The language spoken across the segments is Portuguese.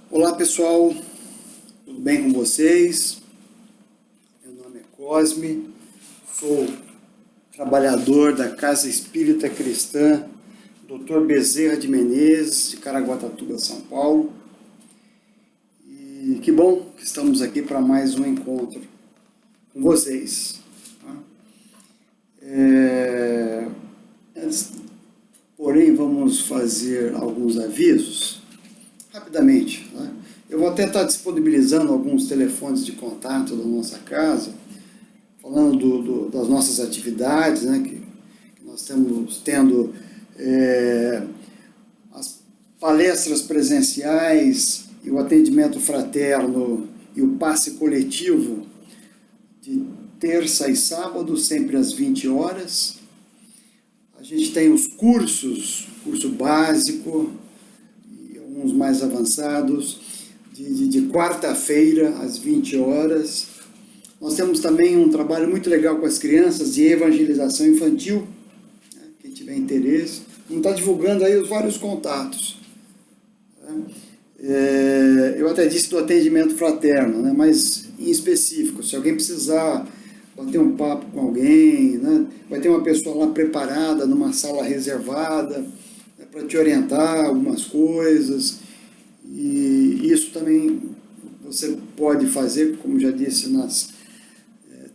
Olá pessoal, tudo bem com vocês? Meu nome é Cosme, sou trabalhador da Casa Espírita Cristã Dr. Bezerra de Menezes, de Caraguatatuba, São Paulo. E que bom que estamos aqui para mais um encontro com vocês. Porém, vamos fazer alguns avisos rapidamente. Eu vou até estar disponibilizando alguns telefones de contato da nossa casa, falando das nossas atividades, que nós estamos tendo as palestras presenciais e o atendimento fraterno e o passe coletivo de terça e sábado, sempre às 20 horas. A gente tem os curso básico e alguns mais avançados, de quarta-feira às 20 horas. Nós temos também um trabalho muito legal com as crianças de evangelização infantil, quem tiver interesse. Vamos estar divulgando aí os vários contatos. Eu até disse do atendimento fraterno, mas em específico, se alguém precisar bater um papo com alguém, vai ter uma pessoa lá preparada numa sala reservada para te orientar algumas coisas. E isso também você pode fazer, como já disse, nas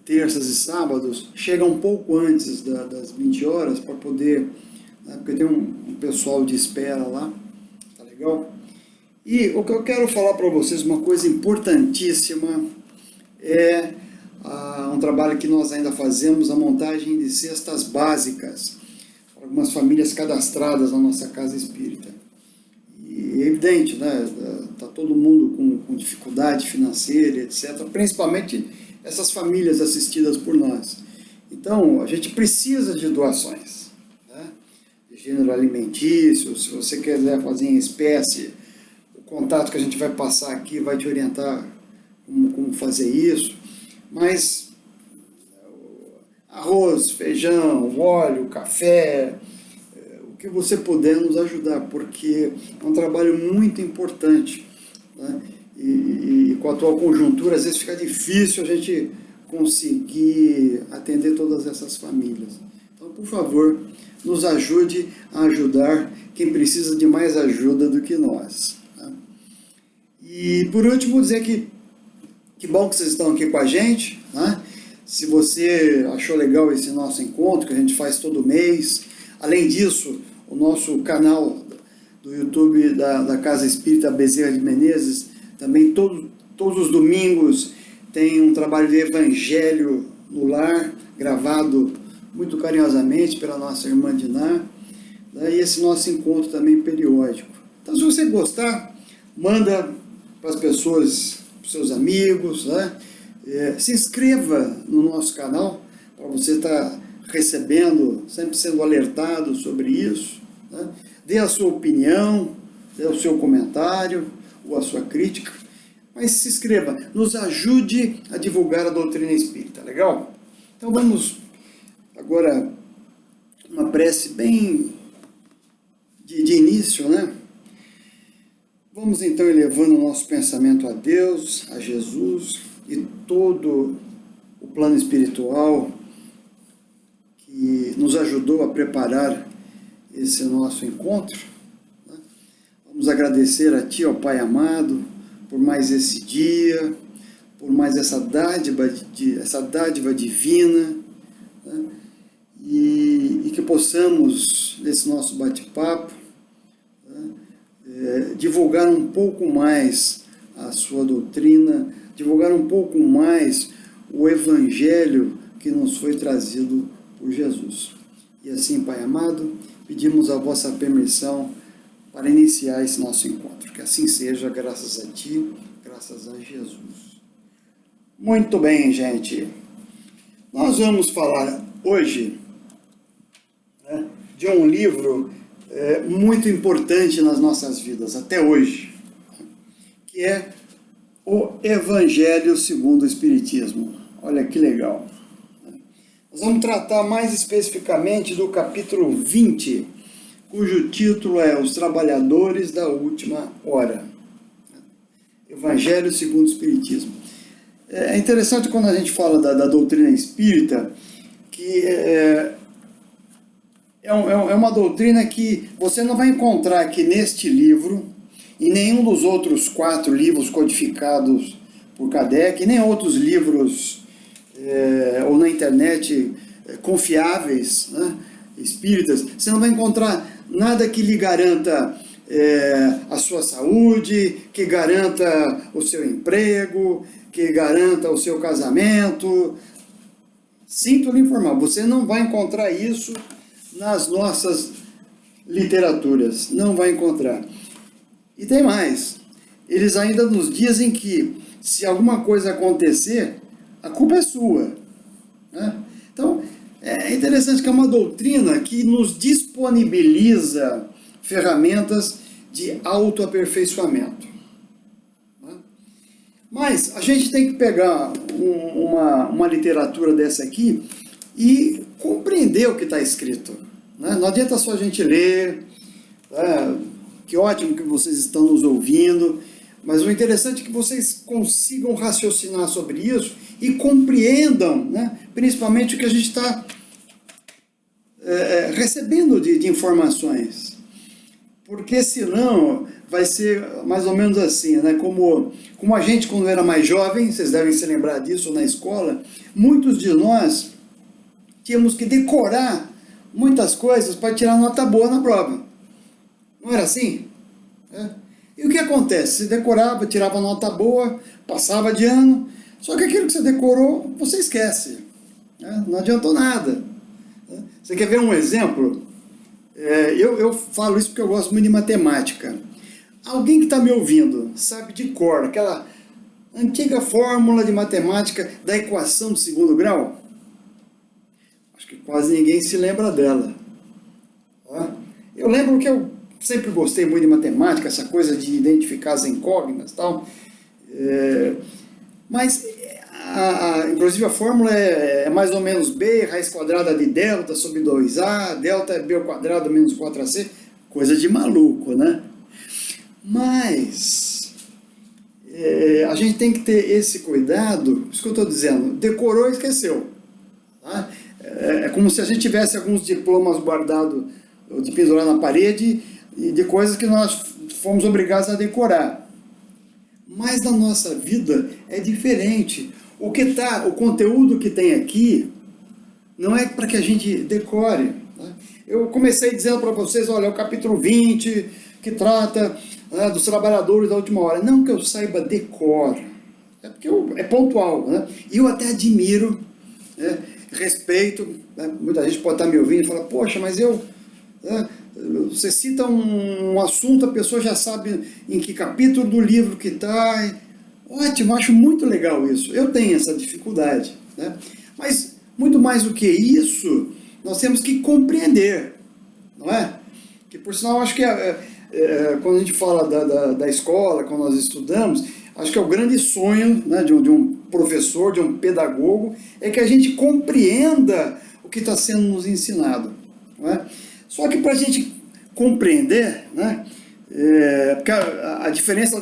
terças e sábados. Chega um pouco antes das 20 horas para poder, porque tem um pessoal de espera lá, tá legal? E o que eu quero falar para vocês, uma coisa importantíssima, é um trabalho que nós ainda fazemos, a montagem de cestas básicas para algumas famílias cadastradas na nossa casa espírita. E é evidente, está todo mundo com dificuldade financeira, etc., principalmente essas famílias assistidas por nós. Então, a gente precisa de doações, de gênero alimentício. Se você quiser fazer em espécie, o contato que a gente vai passar aqui vai te orientar como fazer isso. Mas arroz, feijão, óleo, café, o que você puder nos ajudar, porque é um trabalho muito importante, e com a atual conjuntura às vezes fica difícil a gente conseguir atender todas essas famílias. Então, por favor, nos ajude a ajudar quem precisa de mais ajuda do que nós. E por último, dizer que bom que vocês estão aqui com a gente. Se você achou legal esse nosso encontro, que a gente faz todo mês. Além disso, o nosso canal do YouTube da Casa Espírita Bezerra de Menezes, também todos os domingos tem um trabalho de evangelho no lar, gravado muito carinhosamente pela nossa irmã Diná, e esse nosso encontro também periódico. Então, se você gostar, manda para as pessoas, para os seus amigos, se inscreva no nosso canal, para você estar recebendo, sempre sendo alertado sobre isso, dê a sua opinião, dê o seu comentário ou a sua crítica, mas se inscreva, nos ajude a divulgar a doutrina espírita, legal? Então vamos agora uma prece bem de início, Vamos então elevando o nosso pensamento a Deus, a Jesus e todo o plano espiritual que nos ajudou a preparar esse nosso encontro. Vamos agradecer a Ti, ó Pai amado, por mais esse dia, por mais essa dádiva divina, e que possamos, nesse nosso bate-papo, divulgar um pouco mais a Sua doutrina, divulgar um pouco mais o Evangelho que nos foi trazido por Jesus. E assim, Pai amado, pedimos a vossa permissão para iniciar esse nosso encontro. Que assim seja, graças a Ti, graças a Jesus. Muito bem, gente. Nós vamos falar hoje de um livro muito importante nas nossas vidas, até hoje, que é o Evangelho segundo o Espiritismo. Olha que legal. Nós vamos tratar mais especificamente do capítulo 20, cujo título é Os Trabalhadores da Última Hora. Evangelho segundo o Espiritismo. É interessante quando a gente fala da doutrina espírita, que é uma doutrina que você não vai encontrar aqui neste livro, em nenhum dos outros 4 livros codificados por Kardec, nem outros livros ou na internet confiáveis, né, espíritas. Você não vai encontrar nada que lhe garanta a sua saúde, que garanta o seu emprego, que garanta o seu casamento. Sinto lhe informar, você não vai encontrar isso nas nossas literaturas, não vai encontrar. E tem mais, eles ainda nos dizem que se alguma coisa acontecer, a culpa é sua, né? Então, é interessante que é uma doutrina que nos disponibiliza ferramentas de autoaperfeiçoamento. Mas a gente tem que pegar uma literatura dessa aqui e compreender o que está escrito, né? Não adianta só a gente ler, que ótimo que vocês estão nos ouvindo, mas o interessante é que vocês consigam raciocinar sobre isso e compreendam, né, principalmente o que a gente está recebendo de informações. Porque senão vai ser mais ou menos assim, né? Como a gente quando era mais jovem, vocês devem se lembrar disso na escola, muitos de nós tínhamos que decorar muitas coisas para tirar nota boa na prova. Não era assim? E o que acontece? Você decorava, tirava nota boa, passava de ano, só que aquilo que você decorou, você esquece. Não adiantou nada. Você quer ver um exemplo? Eu falo isso porque eu gosto muito de matemática. Alguém que está me ouvindo sabe de cor aquela antiga fórmula de matemática da equação de segundo grau? Acho que quase ninguém se lembra dela. Eu lembro que eu sempre gostei muito de matemática, essa coisa de identificar as incógnitas e tal. Mas, inclusive, a fórmula é mais ou menos B, raiz quadrada de delta sobre 2A, delta é B ao quadrado menos 4AC, coisa de maluco, né? Mas a gente tem que ter esse cuidado, isso que eu estou dizendo, decorou e esqueceu. Tá? É como se a gente tivesse alguns diplomas guardados, de pendurar na parede, e de coisas que nós fomos obrigados a decorar. Mas na nossa vida é diferente. O conteúdo que tem aqui não é para que a gente decore. Tá? Eu comecei dizendo para vocês, olha, é o capítulo 20, que trata dos trabalhadores da última hora. Não que eu saiba decor, é porque é pontual, né? E eu até admiro, né, respeito, né? Muita gente pode estar me ouvindo e falar, poxa, mas você cita um assunto, a pessoa já sabe em que capítulo do livro que está. Ótimo, acho muito legal isso. Eu tenho essa dificuldade, né? Mas, muito mais do que isso, nós temos que compreender, não é? Que, por sinal, acho que quando a gente fala da escola, quando nós estudamos, acho que é o grande sonho, né, de um professor, de um pedagogo, é que a gente compreenda o que está sendo nos ensinado, não é? Só que para a gente compreender, né, porque a diferença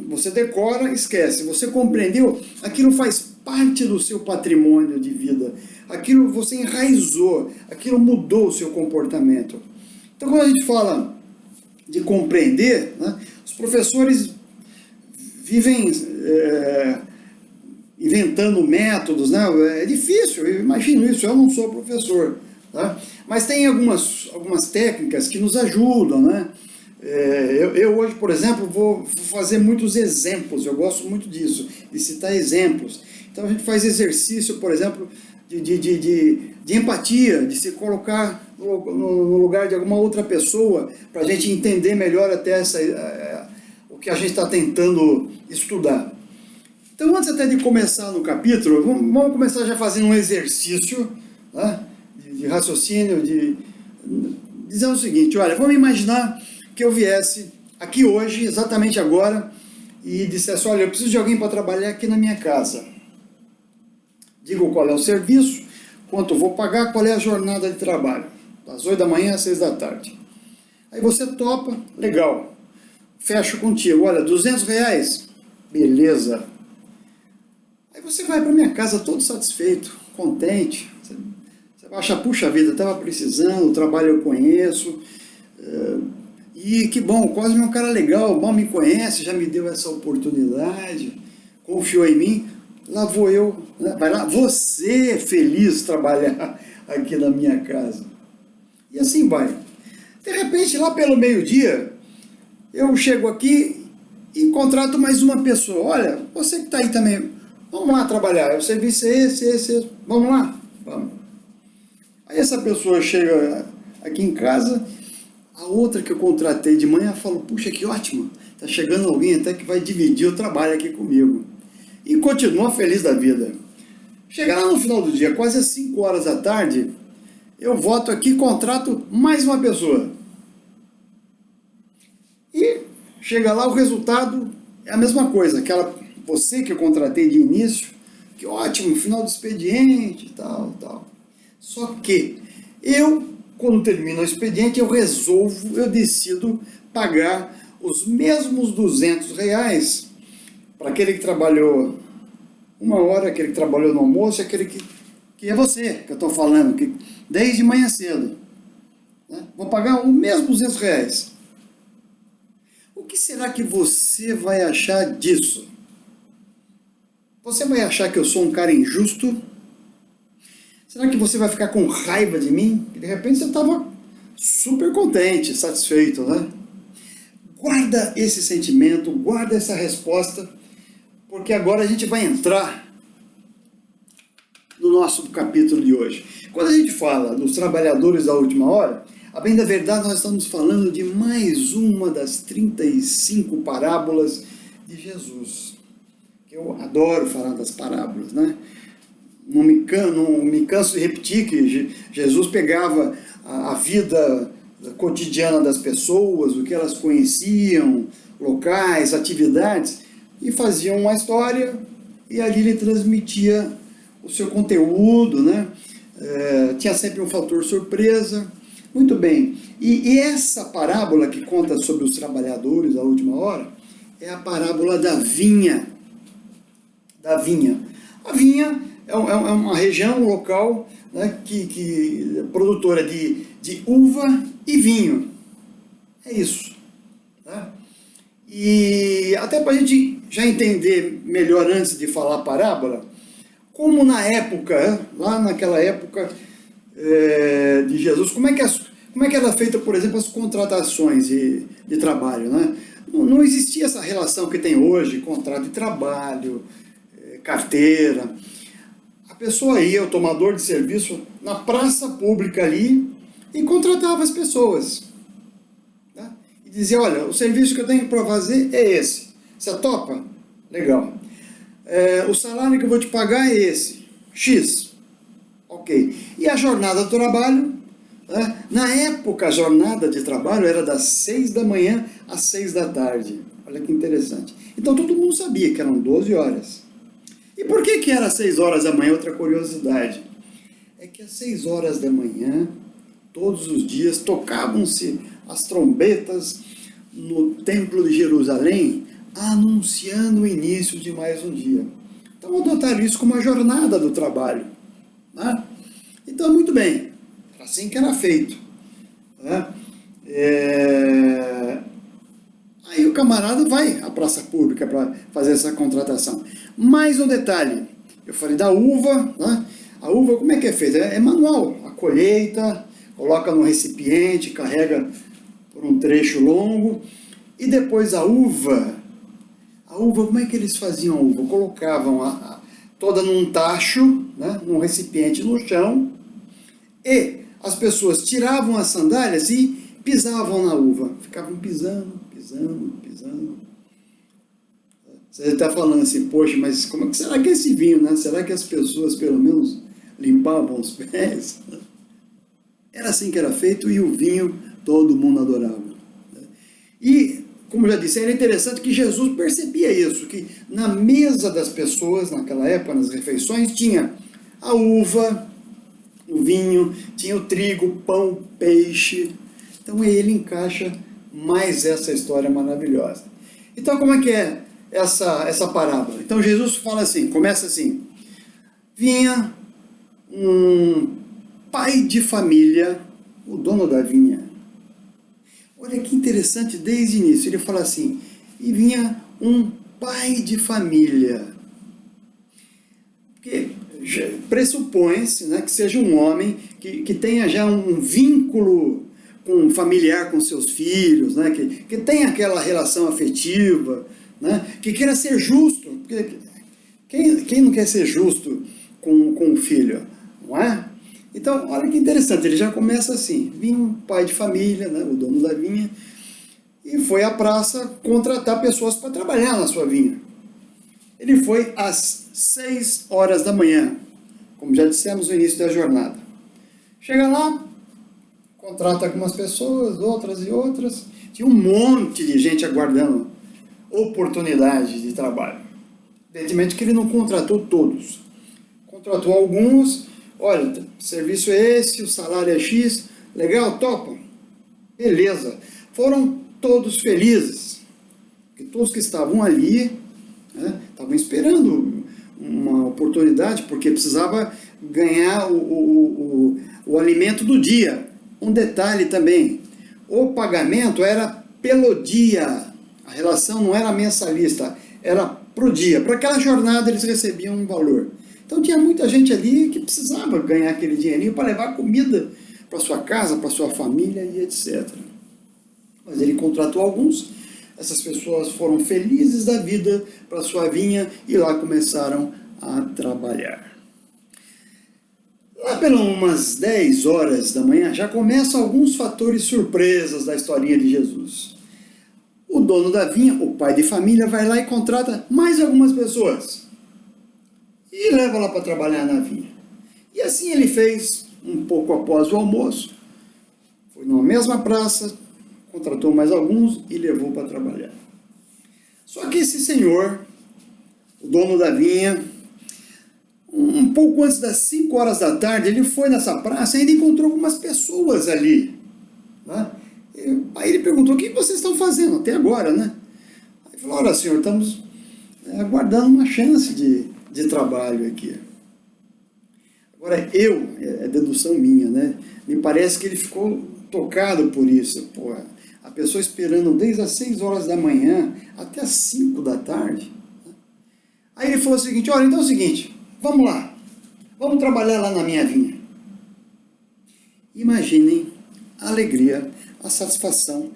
você decora, esquece. Você compreendeu, aquilo faz parte do seu patrimônio de vida. Aquilo você enraizou, aquilo mudou o seu comportamento. Então, quando a gente fala de compreender, né, os professores vivem inventando métodos, né? É difícil, eu imagino isso, eu não sou professor. Tá? Mas tem algumas técnicas que nos ajudam, né? Eu hoje, por exemplo, vou fazer muitos exemplos, eu gosto muito disso, de citar exemplos. Então a gente faz exercício, por exemplo, de empatia, de se colocar no lugar de alguma outra pessoa, para a gente entender melhor até o que a gente está tentando estudar. Então, antes até de começar no capítulo, vamos começar já fazendo um exercício, né, de raciocínio, dizendo o seguinte, olha, vamos imaginar que eu viesse aqui hoje, exatamente agora, e dissesse, olha, eu preciso de alguém para trabalhar aqui na minha casa. Digo qual é o serviço, quanto eu vou pagar, qual é a jornada de trabalho, das 8 da manhã às 6 da tarde. Aí você topa, legal, fecho contigo, olha, R$200, beleza. Aí você vai para minha casa todo satisfeito, contente. Você vai achar, puxa vida, estava precisando, o trabalho eu conheço. E que bom, o Cosme é um cara legal, mal me conhece, já me deu essa oportunidade, confiou em mim. Lá vou eu, né? Vai lá, você feliz trabalhar aqui na minha casa. E assim vai. De repente, lá pelo meio-dia, eu chego aqui e contrato mais uma pessoa. Olha, você que está aí também, vamos lá trabalhar. O serviço é esse. Vamos lá? Vamos. Aí essa pessoa chega aqui em casa, a outra que eu contratei de manhã falou, puxa, que ótimo, está chegando alguém até que vai dividir o trabalho aqui comigo. E continua feliz da vida. Chega lá no final do dia, quase às 5 horas da tarde, eu volto aqui e contrato mais uma pessoa. E chega lá, o resultado é a mesma coisa. Você que eu contratei de início, que ótimo, final do expediente e tal. Só que quando termina o expediente, eu decido pagar os mesmos R$ 200 para aquele que trabalhou 1 hora, aquele que trabalhou no almoço, aquele que é você, que eu estou falando, que desde manhã cedo. Né? Vou pagar o mesmo R$ 200. O que será que você vai achar disso? Você vai achar que eu sou um cara injusto? Será que você vai ficar com raiva de mim? De repente você estava super contente, satisfeito, né? Guarda esse sentimento, guarda essa resposta, porque agora a gente vai entrar no nosso capítulo de hoje. Quando a gente fala dos trabalhadores da última hora, a bem da verdade nós estamos falando de mais uma das 35 parábolas de Jesus. Eu adoro falar das parábolas, né? Não me canso de repetir que Jesus pegava a vida cotidiana das pessoas, o que elas conheciam, locais, atividades, e fazia uma história, e ali ele transmitia o seu conteúdo, né? Tinha sempre um fator surpresa. Muito bem, e essa parábola que conta sobre os trabalhadores da última hora, é a parábola da vinha. A vinha é uma região, um local, né, que produtora de uva e vinho. É isso. Tá? E até para a gente já entender melhor antes de falar a parábola, como na época, lá naquela época de Jesus, como é que era feita, por exemplo, as contratações de trabalho, né? Não existia essa relação que tem hoje, contrato de trabalho, carteira. A pessoa ia, o tomador de serviço, na praça pública ali e contratava as pessoas. Tá? E dizia, olha, o serviço que eu tenho para fazer é esse. Você topa? Legal. O salário que eu vou te pagar é esse, X. Ok. E a jornada do trabalho? Né? Na época, a jornada de trabalho era das 6 da manhã às 6 da tarde. Olha que interessante. Então todo mundo sabia que eram 12 horas. E por que era 6 horas da manhã? Outra curiosidade. É que às 6 horas da manhã, todos os dias, tocavam-se as trombetas no Templo de Jerusalém, anunciando o início de mais um dia. Então adotaram isso como a jornada do trabalho. Né? Então, muito bem, era assim que era feito. Né? Aí o camarada vai à praça pública para fazer essa contratação. Mais um detalhe, eu falei da uva, né? A uva como é que é feita? É manual, a colheita, coloca no recipiente, carrega por um trecho longo, e depois a uva, como é que eles faziam a uva? Colocavam toda num tacho, né? Num recipiente no chão, e as pessoas tiravam as sandálias e pisavam na uva, ficavam pisando. Você está falando assim, poxa, mas como é que será que é esse vinho, né? Será que as pessoas pelo menos limpavam os pés? Era assim que era feito, e o vinho todo mundo adorava. E, como já disse, era interessante que Jesus percebia isso, que na mesa das pessoas, naquela época, nas refeições, tinha a uva, o vinho, tinha o trigo, pão, peixe. Então ele encaixa mais essa história maravilhosa. Então como é que é? essa parábola. Então Jesus fala assim, começa assim: vinha um pai de família, o dono da vinha. Olha que interessante, desde o início, ele fala assim, e vinha um pai de família. Porque pressupõe-se, né, que seja um homem que tenha já um vínculo familiar com seus filhos, né, que tenha aquela relação afetiva, né, que queira ser justo. Porque quem não quer ser justo com o filho, não é? Então, olha que interessante, ele já começa assim, vinha um pai de família, né, o dono da vinha, e foi à praça contratar pessoas para trabalhar na sua vinha. Ele foi às 6 horas da manhã, como já dissemos no início da jornada. Chega lá, contrata algumas pessoas, outras e outras, tinha um monte de gente aguardando oportunidade de trabalho. Evidentemente que ele não contratou todos, contratou alguns. Olha, o serviço é esse, o salário é X, legal, topa? Beleza. Foram todos felizes, porque todos que estavam ali, né, estavam esperando uma oportunidade, porque precisava ganhar o alimento do dia. Um detalhe também, o pagamento era pelo dia, a relação não era mensalista, era pro dia. Para aquela jornada eles recebiam um valor. Então tinha muita gente ali que precisava ganhar aquele dinheirinho para levar comida para sua casa, para sua família e etc. Mas ele contratou alguns, essas pessoas foram felizes da vida para sua vinha e lá começaram a trabalhar. Lá pelas umas 10 horas da manhã já começam alguns fatores surpresas da historinha de Jesus. O dono da vinha, o pai de família, vai lá e contrata mais algumas pessoas e leva lá para trabalhar na vinha. E assim ele fez um pouco após o almoço, foi numa mesma praça, contratou mais alguns e levou para trabalhar. Só que esse senhor, o dono da vinha, um pouco antes das 5 horas da tarde, ele foi nessa praça e ainda encontrou algumas pessoas ali, né? Aí ele perguntou: o que vocês estão fazendo até agora, né? Aí falou: olha, senhor, estamos aguardando uma chance de trabalho aqui. Agora, é dedução minha, né? Me parece que ele ficou tocado por isso. Pô, a pessoa esperando desde as 6 horas da manhã até as 5 da tarde. Aí ele falou o seguinte: olha, então é o seguinte, vamos lá, vamos trabalhar lá na minha vinha. Imaginem a alegria, a satisfação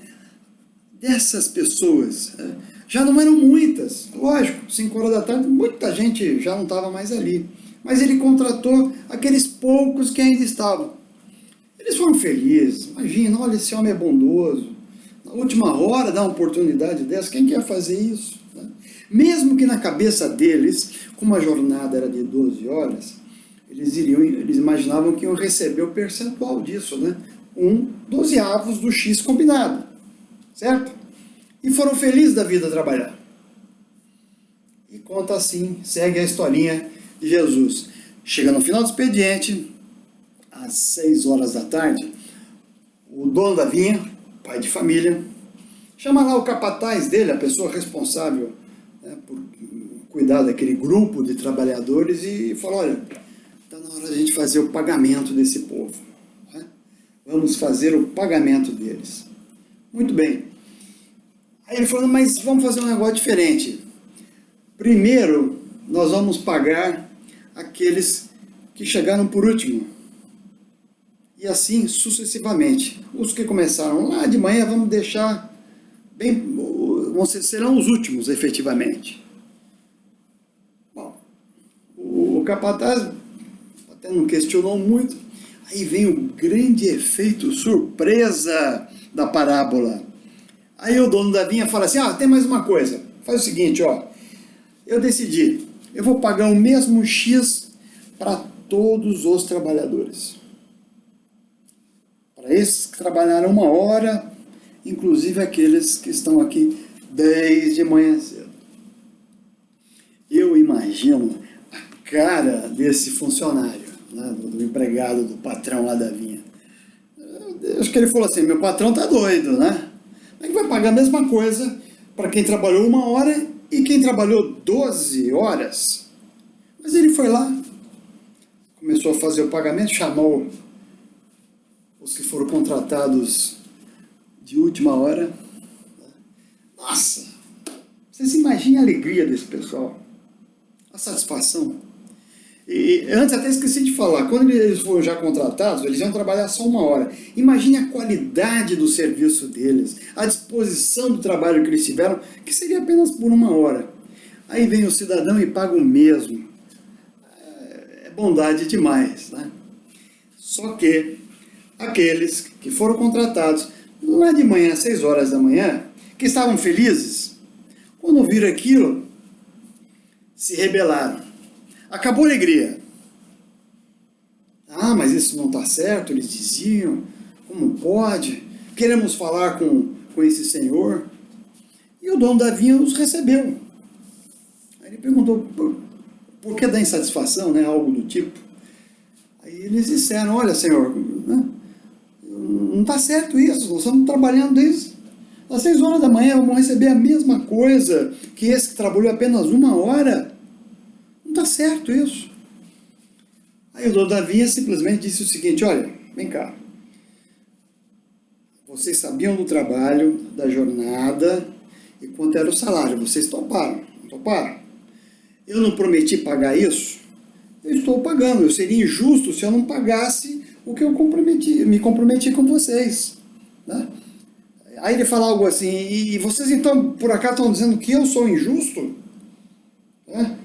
dessas pessoas. Já não eram muitas, lógico, 5 horas da tarde, muita gente já não estava mais ali. Mas ele contratou aqueles poucos que ainda estavam. Eles foram felizes, imagina, olha, esse homem é bondoso. Na última hora dá uma oportunidade dessa, quem quer fazer isso? Né? Mesmo que na cabeça deles, como a jornada era de 12 horas, eles imaginavam que iam receber o percentual disso, né? 1/12 do X combinado, certo? E foram felizes da vida a trabalhar. E conta assim, segue a historinha de Jesus. Chega no final do expediente, às 6 horas da tarde, o dono da vinha, pai de família, chama lá o capataz dele, a pessoa responsável, né, por cuidar daquele grupo de trabalhadores, e fala: olha, está na hora de a gente fazer o pagamento desse povo. Né? Vamos fazer o pagamento deles. Muito bem. Aí ele falou: mas vamos fazer um negócio diferente. Primeiro, nós vamos pagar aqueles que chegaram por último. E assim sucessivamente. Os que começaram lá de manhã, vamos deixar bem, serão os últimos, efetivamente. Bom, o capataz até não questionou muito. Aí vem o grande efeito surpresa da parábola. Aí o dono da vinha fala assim: tem mais uma coisa. Faz o seguinte, eu decidi, eu vou pagar o mesmo X para todos os trabalhadores. Para esses que trabalharam 1 hora, inclusive aqueles que estão aqui desde manhã cedo. Eu imagino a cara desse funcionário, né, do empregado, do patrão lá da vinha. Eu acho que ele falou assim: meu patrão tá doido, né? Como é que vai pagar a mesma coisa para quem trabalhou 1 hora e quem trabalhou 12 horas, mas ele foi lá, começou a fazer o pagamento, chamou os que foram contratados de última hora. Nossa, vocês imaginem a alegria desse pessoal, a satisfação. E antes até esqueci de falar, quando eles foram já contratados, eles iam trabalhar só 1 hora. Imagine a qualidade do serviço deles, a disposição do trabalho que eles tiveram, que seria apenas por 1 hora. Aí vem o cidadão e paga o mesmo. É bondade demais, né? Só que aqueles que foram contratados lá de manhã, às 6 horas da manhã, que estavam felizes, quando viram aquilo, se rebelaram. Acabou a alegria. Ah, mas isso não está certo, eles diziam. Como pode? Queremos falar com esse senhor. E o dono da vinha os recebeu. Aí ele perguntou, por que da insatisfação, né? Algo do tipo. Aí eles disseram, olha senhor, não está certo isso, nós estamos trabalhando isso. Às 6 horas da manhã vamos receber a mesma coisa que esse que trabalhou apenas 1 hora. Não está certo isso. Aí o dono da vinha simplesmente disse o seguinte, olha, vem cá. Vocês sabiam do trabalho, da jornada e quanto era o salário. Vocês toparam, não toparam? Eu não prometi pagar isso? Eu estou pagando. Eu seria injusto se eu não pagasse o que eu me comprometi com vocês. Né? Aí ele fala algo assim, e vocês então, por acaso, estão dizendo que eu sou injusto? Né?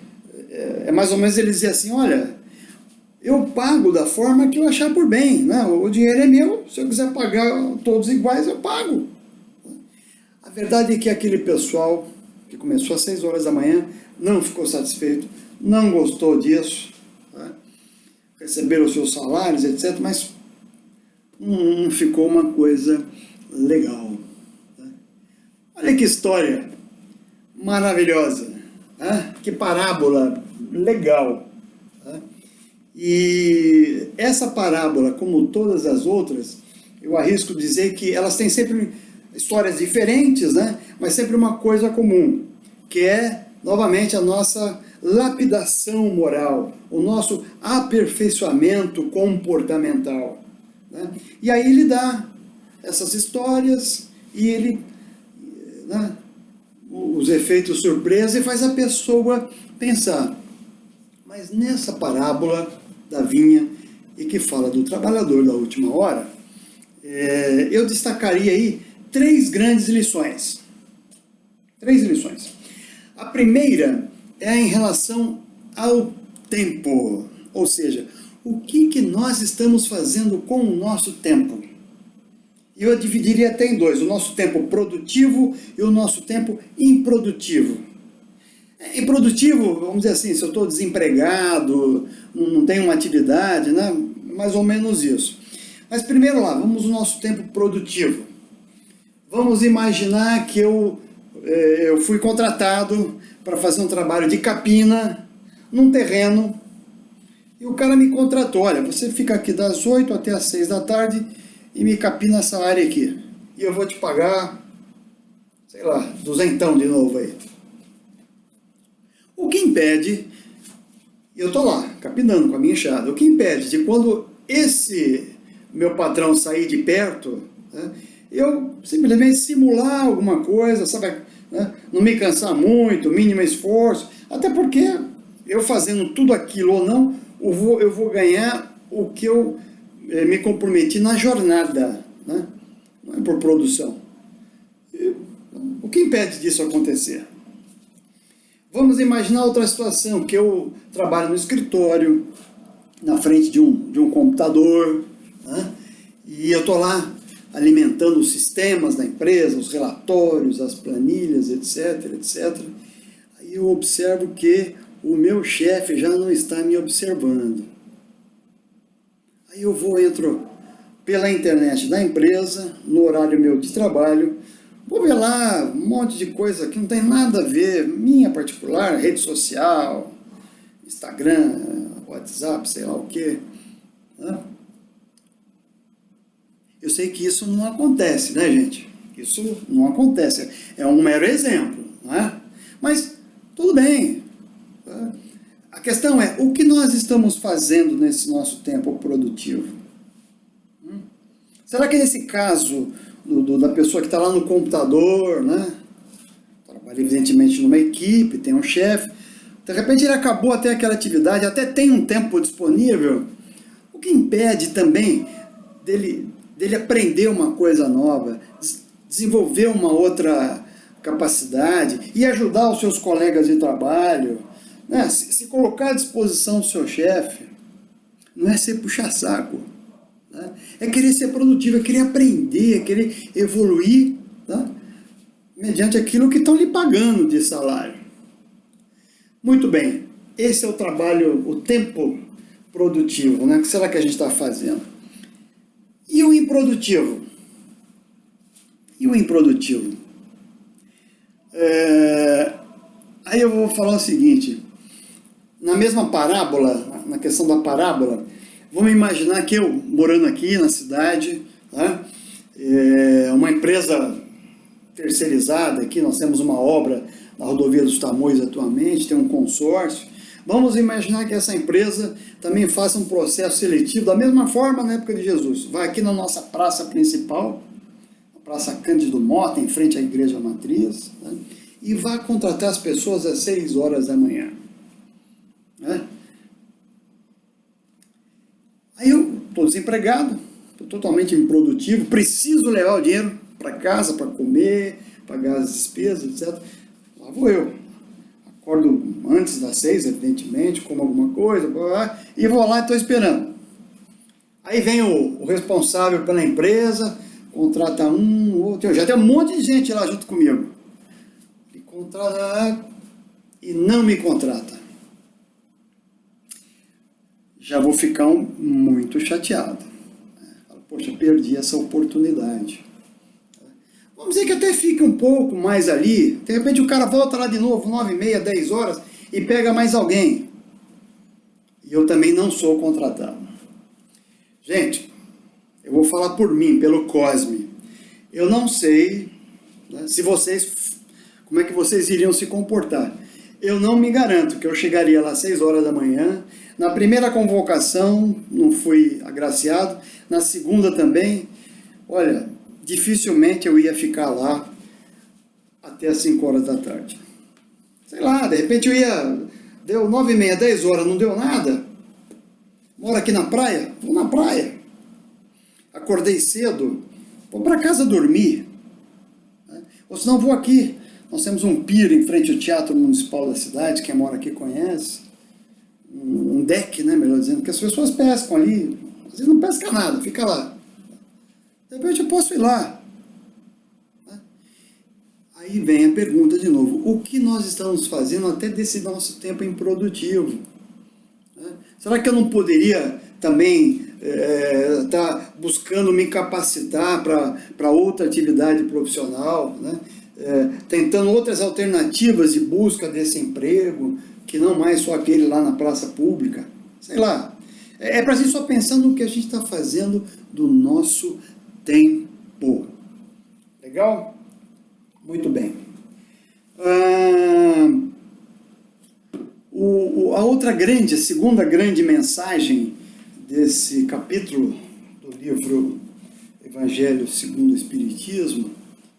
É mais ou menos ele dizer assim, olha, eu pago da forma que eu achar por bem, né? O dinheiro é meu, se eu quiser pagar todos iguais, eu pago. A verdade é que aquele pessoal que começou às 6 horas da manhã não ficou satisfeito, não gostou disso, né? Receberam os seus salários, etc., mas não ficou uma coisa legal. Né? Olha que história maravilhosa, né? Que parábola legal. Né? E essa parábola, como todas as outras, eu arrisco dizer que elas têm sempre histórias diferentes, né? Mas sempre uma coisa comum, que é, novamente, a nossa lapidação moral, o nosso aperfeiçoamento comportamental. Né? E aí ele dá essas histórias e ele, né, os efeitos surpresa e faz a pessoa pensar. Mas nessa parábola da vinha e que fala do trabalhador da última hora, eu destacaria aí 3 grandes lições. 3 lições. A primeira é em relação ao tempo, ou seja, o que nós estamos fazendo com o nosso tempo. Eu dividiria até em 2, o nosso tempo produtivo e o nosso tempo improdutivo. Improdutivo, vamos dizer assim, se eu estou desempregado, não tenho uma atividade, né? Mais ou menos isso. Mas primeiro lá, vamos ao nosso tempo produtivo. Vamos imaginar que eu fui contratado para fazer um trabalho de capina num terreno e o cara me contratou, olha, você fica aqui das 8 até as 6 da tarde e me capina essa área aqui. E eu vou te pagar, sei lá, 200 de novo aí. O que impede, eu estou lá, capinando com a minha enxada, o que impede de quando esse meu patrão sair de perto, né, eu simplesmente simular alguma coisa, sabe, né, não me cansar muito, mínimo esforço, até porque eu fazendo tudo aquilo ou não, eu vou ganhar o que eu me comprometi na jornada, né, não é por produção. O que impede disso acontecer? Vamos imaginar outra situação, que eu trabalho no escritório, na frente de um computador, né? E eu estou lá alimentando os sistemas da empresa, os relatórios, as planilhas, etc, etc. Aí eu observo que o meu chefe já não está me observando. Aí eu entro pela internet da empresa, no horário meu de trabalho, vou ver lá um monte de coisa que não tem nada a ver, minha particular, rede social, Instagram, WhatsApp, sei lá o quê. Né? Eu sei que isso não acontece, né, gente? Isso não acontece. É um mero exemplo, não é? Mas tudo bem. Tá? A questão é, o que nós estamos fazendo nesse nosso tempo produtivo? Será que nesse caso da pessoa que está lá no computador, né? Trabalha evidentemente numa equipe, tem um chefe, de repente ele acabou até aquela atividade, até tem um tempo disponível, o que impede também dele aprender uma coisa nova, desenvolver uma outra capacidade e ajudar os seus colegas de trabalho, né? Se colocar à disposição do seu chefe, não é ser puxa-saco, né? É querer ser produtivo, é querer aprender, é querer evoluir, tá? Mediante aquilo que estão lhe pagando de salário. Muito bem, esse é o trabalho, o tempo produtivo, né? O que será que a gente está fazendo? E o improdutivo? E o improdutivo? Aí eu vou falar o seguinte, na mesma parábola, na questão da parábola, vamos imaginar que eu, morando aqui na cidade, né, uma empresa terceirizada aqui, nós temos uma obra na rodovia dos Tamoios atualmente, tem um consórcio. Vamos imaginar que essa empresa também faça um processo seletivo, da mesma forma na época de Jesus. Vai aqui na nossa praça principal, a Praça Cândido Mota, em frente à Igreja Matriz, né, e vai contratar as pessoas às 6 horas da manhã. Né? Aí eu estou desempregado, estou totalmente improdutivo, preciso levar o dinheiro para casa, para comer, pagar as despesas, etc. Lá vou eu. Acordo antes das 6, evidentemente, como alguma coisa, e vou lá e estou esperando. Aí vem o responsável pela empresa, contrata um, outro, já tem um monte de gente lá junto comigo. E contrata e não me contrata. Já vou ficar muito chateado. Poxa, perdi essa oportunidade. Vamos dizer que até fique um pouco mais ali, de repente o cara volta lá de novo, 9h30, 10 horas, e pega mais alguém. E eu também não sou contratado. Gente, eu vou falar por mim, pelo Cosme. Eu não sei, né, como é que vocês iriam se comportar. Eu não me garanto que eu chegaria lá às 6 horas da manhã. Na primeira convocação não fui agraciado, na segunda também. Olha, dificilmente eu ia ficar lá até as 5 horas da tarde. Sei lá, de repente deu 9h30, 10 horas, não deu nada. Moro aqui na praia? Vou na praia. Acordei cedo, vou para casa dormir. Ou senão vou aqui. Nós temos um pier em frente ao Teatro Municipal da cidade, quem mora aqui conhece. Um deck, né, melhor dizendo, que as pessoas pescam ali. Às vezes não pesca nada, fica lá. De repente eu posso ir lá. Aí vem a pergunta de novo, o que nós estamos fazendo até desse nosso tempo improdutivo? Será que eu não poderia também estar buscando me capacitar para outra atividade profissional, né? Tentando outras alternativas de busca desse emprego, que não mais só aquele lá na praça pública? Sei lá. É para a gente só pensando no que a gente está fazendo do nosso tempo. Legal? Muito bem. A segunda grande mensagem desse capítulo do livro Evangelho segundo o Espiritismo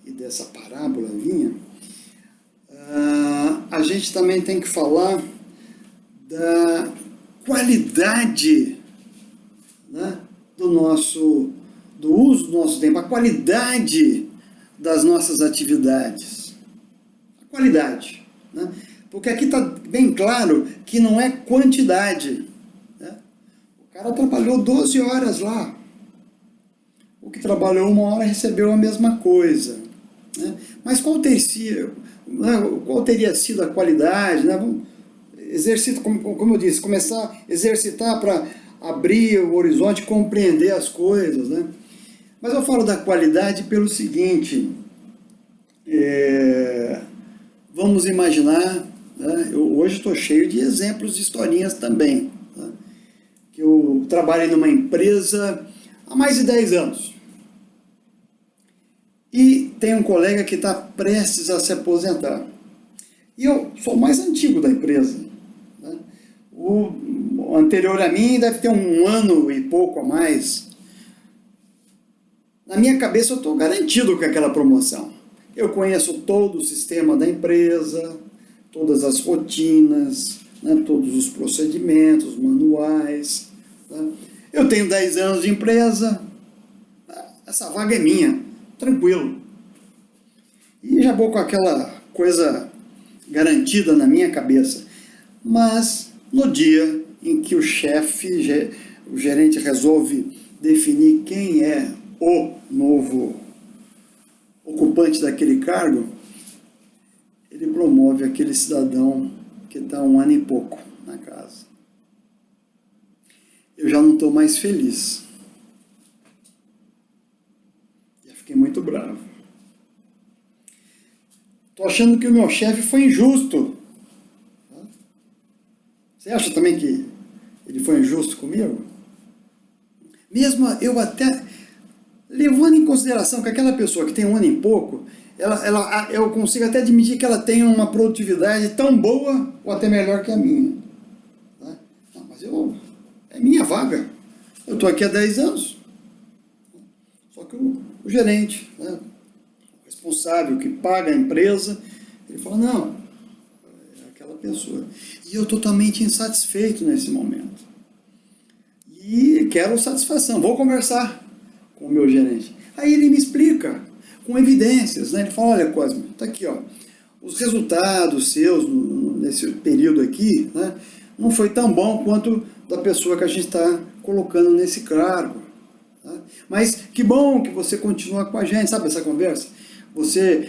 e dessa parábolazinha, a gente também tem que falar da qualidade, né, do uso do nosso tempo, a qualidade das nossas atividades. A qualidade, né? Porque aqui está bem claro que não é quantidade, né? O cara trabalhou 12 horas lá. O que trabalhou 1 hora recebeu a mesma coisa, né? Mas qual teria sido a qualidade, né? Vamos exercitar, como eu disse, começar a exercitar para abrir o horizonte, compreender as coisas, né? Mas eu falo da qualidade pelo seguinte, vamos imaginar, né, eu hoje estou cheio de exemplos de historinhas também, né, que eu trabalhei numa empresa há mais de 10 anos. E tem um colega que está prestes a se aposentar. E eu sou o mais antigo da empresa, né? O anterior a mim deve ter 1 ano e pouco a mais. Na minha cabeça eu estou garantido com aquela promoção. Eu conheço todo o sistema da empresa, todas as rotinas, né, todos os procedimentos, manuais. Né? Eu tenho 10 anos de empresa, essa vaga é minha, tranquilo. E já vou com aquela coisa garantida na minha cabeça. Mas no dia em que o chefe, o gerente resolve definir quem é o novo ocupante daquele cargo, ele promove aquele cidadão que está 1 ano e pouco na casa. Eu já não estou mais feliz. Já fiquei muito bravo. Estou achando que o meu chefe foi injusto. Você acha também que ele foi injusto comigo? Mesmo eu até, levando em consideração que aquela pessoa que tem 1 ano e pouco, eu consigo até admitir que ela tem uma produtividade tão boa ou até melhor que a minha. Né? Não, mas é minha vaga. Eu estou aqui há 10 anos. Só que o gerente, né, o responsável que paga a empresa, ele fala, não, é aquela pessoa. E eu totalmente insatisfeito nesse momento. E quero satisfação. Vou conversar com o meu gerente. Aí ele me explica, com evidências, né? Ele fala, olha, Cosme, está aqui, ó, os resultados seus nesse período aqui, né, não foi tão bom quanto da pessoa que a gente está colocando nesse cargo. Tá? Mas que bom que você continua com a gente, sabe essa conversa? Você,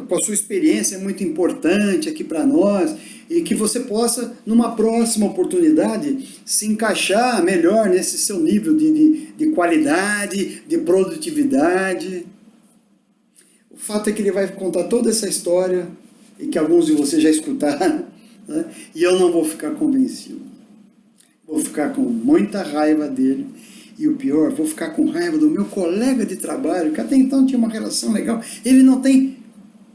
com a sua experiência, é muito importante aqui para nós, e que você possa, numa próxima oportunidade, se encaixar melhor nesse seu nível de qualidade, de produtividade. O fato é que ele vai contar toda essa história, e que alguns de vocês já escutaram, né? E eu não vou ficar convencido. Vou ficar com muita raiva dele. E o pior, vou ficar com raiva do meu colega de trabalho, que até então tinha uma relação legal. Ele não tem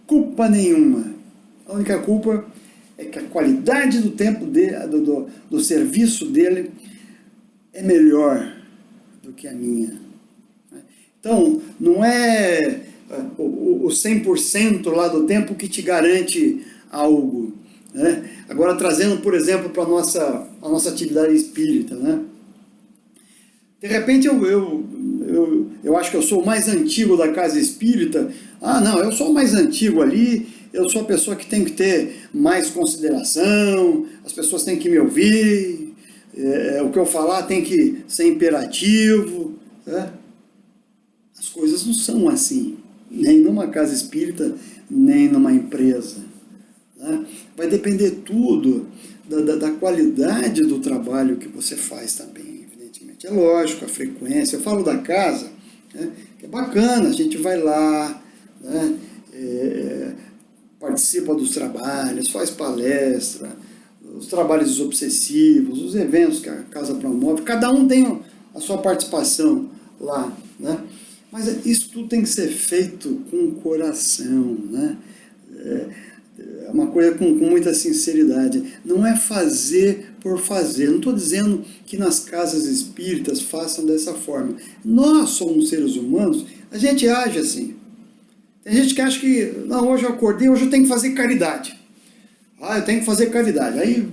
culpa nenhuma. A única culpa é que a qualidade do tempo dele, do serviço dele é melhor do que a minha. Então, não é o 100% lá do tempo que te garante algo. Né? Agora, trazendo, por exemplo, para a nossa atividade espírita, né? De repente eu acho que eu sou o mais antigo da casa espírita. Ah, não, eu sou o mais antigo ali, eu sou a pessoa que tem que ter mais consideração, as pessoas têm que me ouvir, o que eu falar tem que ser imperativo. Né? As coisas não são assim, nem numa casa espírita, nem numa empresa. Né? Vai depender tudo da qualidade do trabalho que você faz também. É lógico, a frequência. Eu falo da casa, né, que é bacana, a gente vai lá, né, participa dos trabalhos, faz palestra, os trabalhos obsessivos, os eventos que a casa promove, cada um tem a sua participação lá, né? Mas isso tudo tem que ser feito com o coração, né? É uma coisa com muita sinceridade. Não é fazer por fazer. Não estou dizendo que nas casas espíritas façam dessa forma. Nós somos seres humanos, a gente age assim. Tem gente que acha que, não, hoje eu acordei, hoje eu tenho que fazer caridade. Ah, eu tenho que fazer caridade. Aí...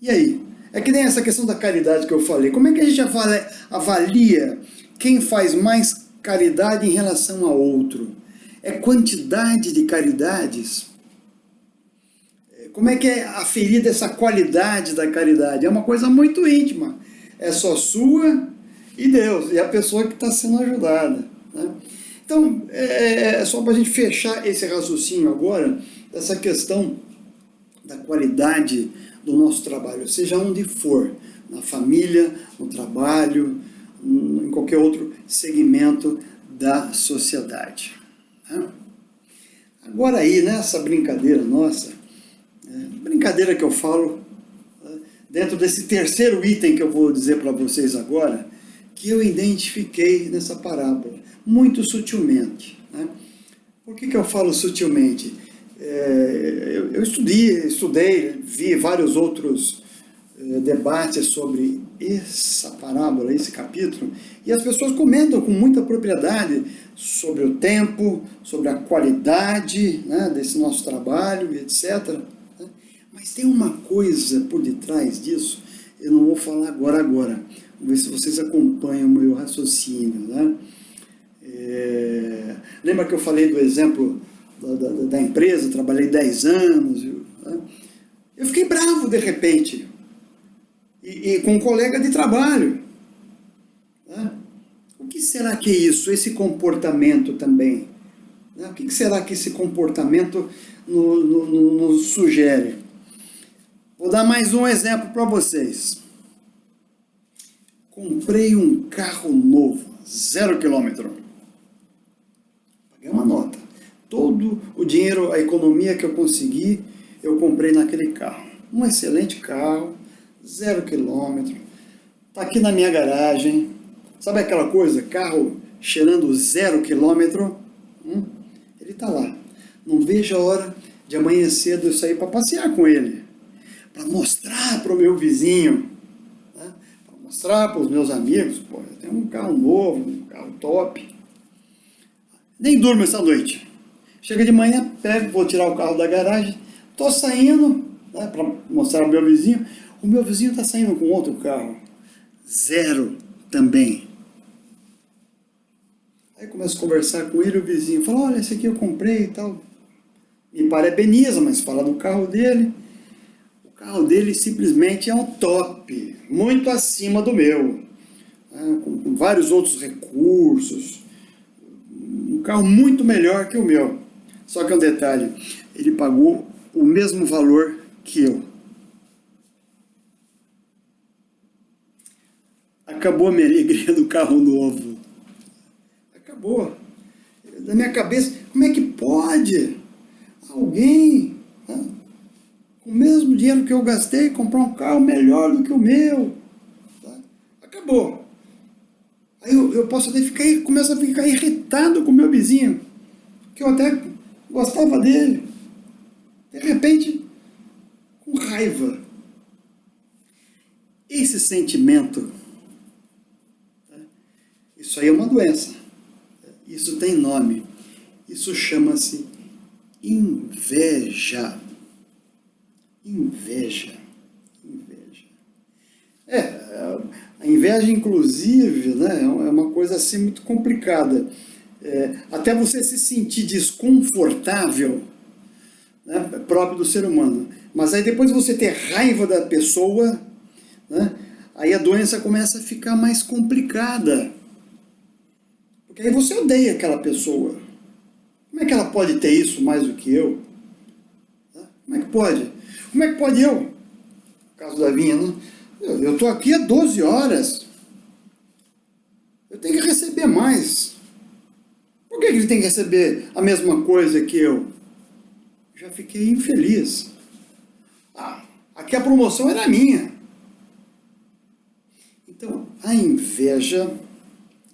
E aí? É que nem essa questão da caridade que eu falei. Como é que a gente avalia quem faz mais caridade em relação a outro? É quantidade de caridades? Como é que é aferida essa qualidade da caridade? É uma coisa muito íntima. É só sua e Deus, e a pessoa que está sendo ajudada. Né? Então, só para a gente fechar esse raciocínio agora, dessa questão da qualidade do nosso trabalho, seja onde for, na família, no trabalho, em qualquer outro segmento da sociedade. Agora aí, nessa brincadeira nossa, brincadeira que eu falo, dentro desse terceiro item que eu vou dizer para vocês agora, que eu identifiquei nessa parábola, muito sutilmente. Né? Por que eu falo sutilmente? Eu estudei, vi vários outros debates sobre essa parábola, esse capítulo, e as pessoas comentam com muita propriedade sobre o tempo, sobre a qualidade, né, desse nosso trabalho, etc. Né? Mas tem uma coisa por detrás disso, eu não vou falar agora. Vamos ver se vocês acompanham o meu raciocínio. Né? Lembra que eu falei do exemplo da empresa, trabalhei 10 anos, né? Eu fiquei bravo de repente, e com um colega de trabalho. Né? O que será que é isso, esse comportamento também? Né? O que será que esse comportamento nos sugere? Vou dar mais um exemplo para vocês. Comprei um carro novo, 0 km. Paguei uma nota. Todo o dinheiro, a economia que eu consegui, eu comprei naquele carro. Um excelente carro, 0 km. Está aqui na minha garagem. Sabe aquela coisa, carro cheirando 0 km? Ele está lá. Não vejo a hora de amanhã cedo eu sair para passear com ele. Para mostrar para o meu vizinho. Né? Para mostrar para os meus amigos. Pô, eu tenho um carro novo, um carro top. Nem durmo essa noite. Chega de manhã, pego, vou tirar o carro da garagem. Estou saindo, né, para mostrar ao meu vizinho. O meu vizinho está saindo com outro carro. 0 também. Aí começo a conversar com ele, o vizinho fala, olha, esse aqui eu comprei e tal. Me parabeniza, mas fala do carro dele. O carro dele simplesmente é um top, muito acima do meu. Né, com vários outros recursos. Um carro muito melhor que o meu. Só que um detalhe, ele pagou o mesmo valor que eu. Acabou a minha alegria do carro novo. Acabou. Na minha cabeça, como é que pode alguém, né, com o mesmo dinheiro que eu gastei, comprar um carro melhor do que o meu? Tá? Acabou. Aí eu posso até começo a ficar irritado com o meu vizinho, que eu até gostava dele. De repente, com raiva. Esse sentimento, isso aí é uma doença. Isso tem nome. Isso chama-se inveja. Inveja. A inveja, inclusive, né, é uma coisa assim muito complicada. Até você se sentir desconfortável, né, próprio do ser humano. Mas aí depois você ter raiva da pessoa, né, aí a doença começa a ficar mais complicada. Porque aí você odeia aquela pessoa. Como é que ela pode ter isso mais do que eu? Como é que pode? Como é que pode eu? No caso da Vinha, né? Eu estou aqui há 12 horas. Eu tenho que receber mais. Por que ele tem que receber a mesma coisa que eu? Já fiquei infeliz. Aqui a promoção era minha. Então, a inveja,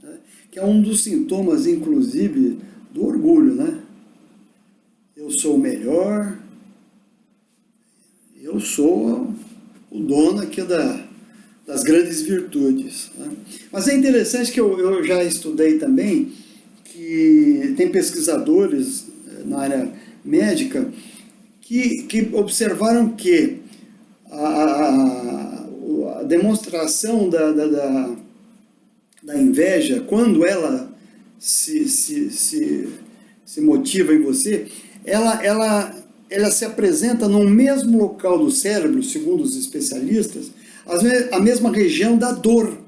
né, que é um dos sintomas, inclusive, do orgulho, né? Eu sou o melhor, eu sou o dono aqui das grandes virtudes. Né? Mas é interessante que eu já estudei também que tem pesquisadores na área médica que observaram que a demonstração da inveja, quando ela se motiva em você, ela se apresenta no mesmo local do cérebro, segundo os especialistas, a mesma região da dor.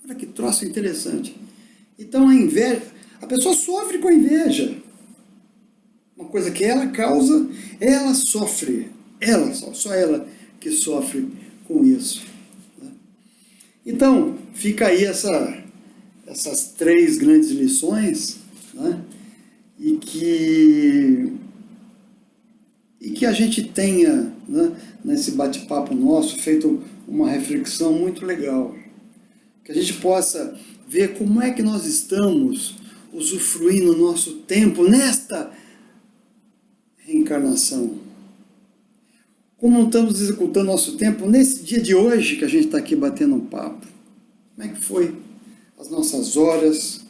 Olha que troço interessante. Então a inveja, a pessoa sofre com a inveja. Uma coisa que ela causa, ela sofre. Só ela que sofre com isso. Então, fica aí essas 3 grandes lições, né? E que a gente tenha, né, nesse bate-papo nosso, feito uma reflexão muito legal. Que a gente possa ver como é que nós estamos usufruir no nosso tempo, nesta reencarnação? Como estamos executando nosso tempo nesse dia de hoje que a gente está aqui batendo um papo? Como é que foi as nossas horas,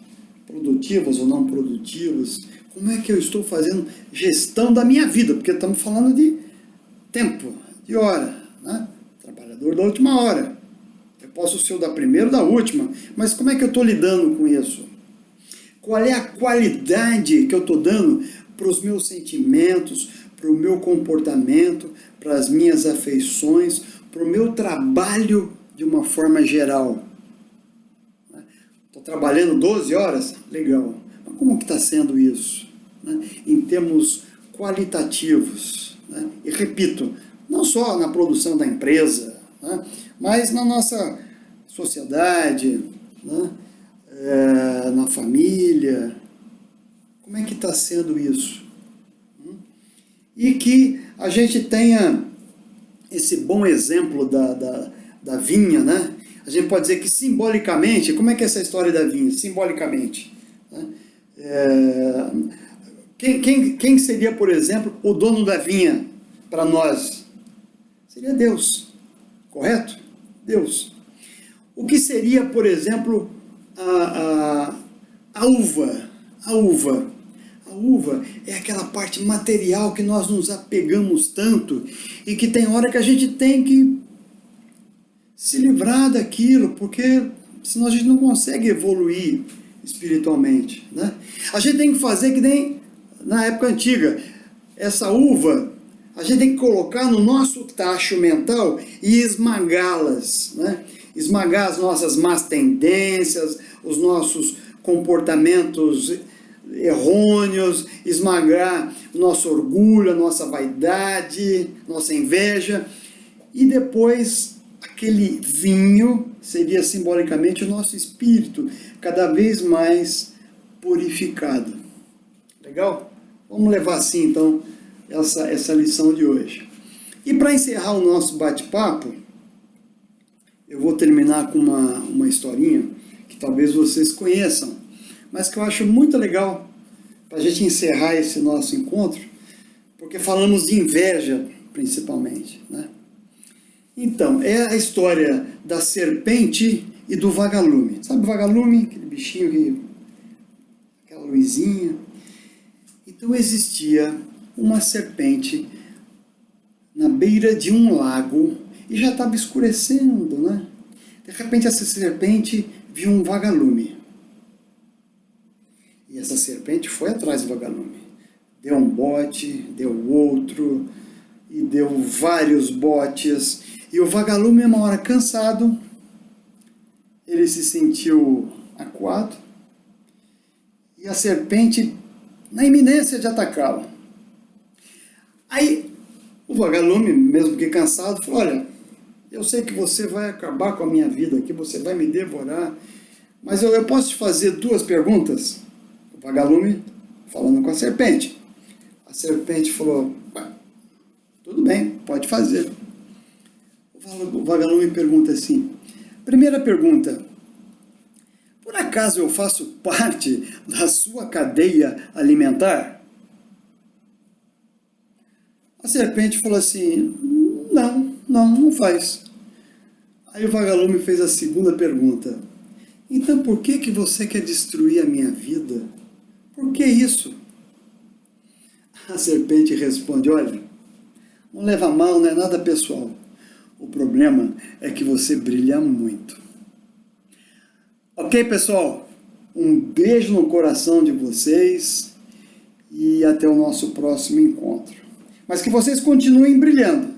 produtivas ou não produtivas? Como é que eu estou fazendo gestão da minha vida? Porque estamos falando de tempo, de hora, né? Trabalhador da última hora. Eu posso ser o da primeira ou da última, mas como é que eu estou lidando com isso? Qual é a qualidade que eu estou dando para os meus sentimentos, para o meu comportamento, para as minhas afeições, para o meu trabalho de uma forma geral? Estou trabalhando 12 horas? Legal. Mas como que está sendo isso? Em termos qualitativos. E repito, não só na produção da empresa, mas na nossa sociedade, na família. Como é que está sendo isso? E que a gente tenha esse bom exemplo da vinha, né? A gente pode dizer que simbolicamente, como é que é essa história da vinha? Simbolicamente. Quem seria, por exemplo, o dono da vinha para nós? Seria Deus, correto? Deus. O que seria, por exemplo, a uva? A uva. A uva é aquela parte material que nós nos apegamos tanto e que tem hora que a gente tem que se livrar daquilo, porque senão a gente não consegue evoluir espiritualmente, né? A gente tem que fazer que nem na época antiga. Essa uva, a gente tem que colocar no nosso tacho mental e esmagá-las, né? Esmagar as nossas más tendências, os nossos comportamentos errôneos, esmagar o nosso orgulho, a nossa vaidade, nossa inveja, e depois aquele vinho seria simbolicamente o nosso espírito, cada vez mais purificado. Legal? Vamos levar assim, então, essa lição de hoje. E para encerrar o nosso bate-papo, eu vou terminar com uma historinha que talvez vocês conheçam, mas que eu acho muito legal para a gente encerrar esse nosso encontro, porque falamos de inveja, principalmente, né? Então, é a história da serpente e do vagalume. Sabe o vagalume? Aquele bichinho, aquela luzinha. Então, existia uma serpente na beira de um lago e já estava escurecendo, né? De repente, essa serpente viu um vagalume. E essa serpente foi atrás do vagalume. Deu um bote, deu outro, e deu vários botes. E o vagalume, uma hora cansado, ele se sentiu acuado, e a serpente na iminência de atacá-lo. Aí o vagalume, mesmo que cansado, falou: olha, eu sei que você vai acabar com a minha vida aqui, você vai me devorar, mas eu posso te fazer 2 perguntas? O vagalume falando com a serpente. A serpente falou: tudo bem, pode fazer. O vagalume pergunta assim: primeira pergunta, por acaso eu faço parte da sua cadeia alimentar? A serpente falou assim: não faz. Aí o vagalume fez a segunda pergunta: então por que você quer destruir a minha vida? Por que isso? A serpente responde: olha, não leva a mal, não é nada pessoal. O problema é que você brilha muito. Ok, pessoal? Um beijo no coração de vocês e até o nosso próximo encontro. Mas que vocês continuem brilhando.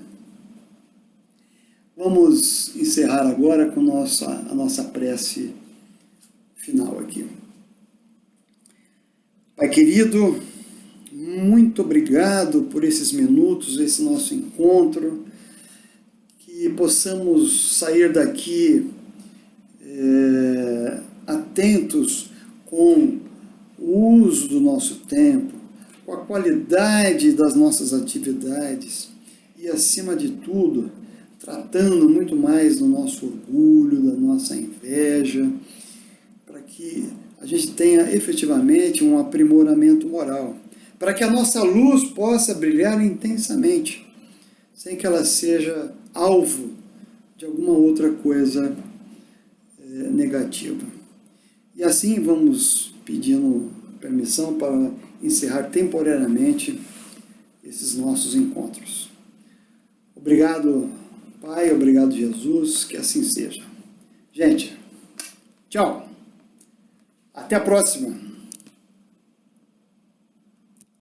Vamos encerrar agora com a nossa prece final aqui. Pai querido, muito obrigado por esses minutos, esse nosso encontro, que possamos sair daqui atentos com o uso do nosso tempo, com a qualidade das nossas atividades e, acima de tudo, tratando muito mais do nosso orgulho, da nossa inveja, para que a gente tenha efetivamente um aprimoramento moral, para que a nossa luz possa brilhar intensamente, sem que ela seja alvo de alguma outra coisa negativa. E assim vamos pedindo permissão para encerrar temporariamente esses nossos encontros. Obrigado, Pai, obrigado, Jesus, que assim seja. Gente, tchau. Até a próxima.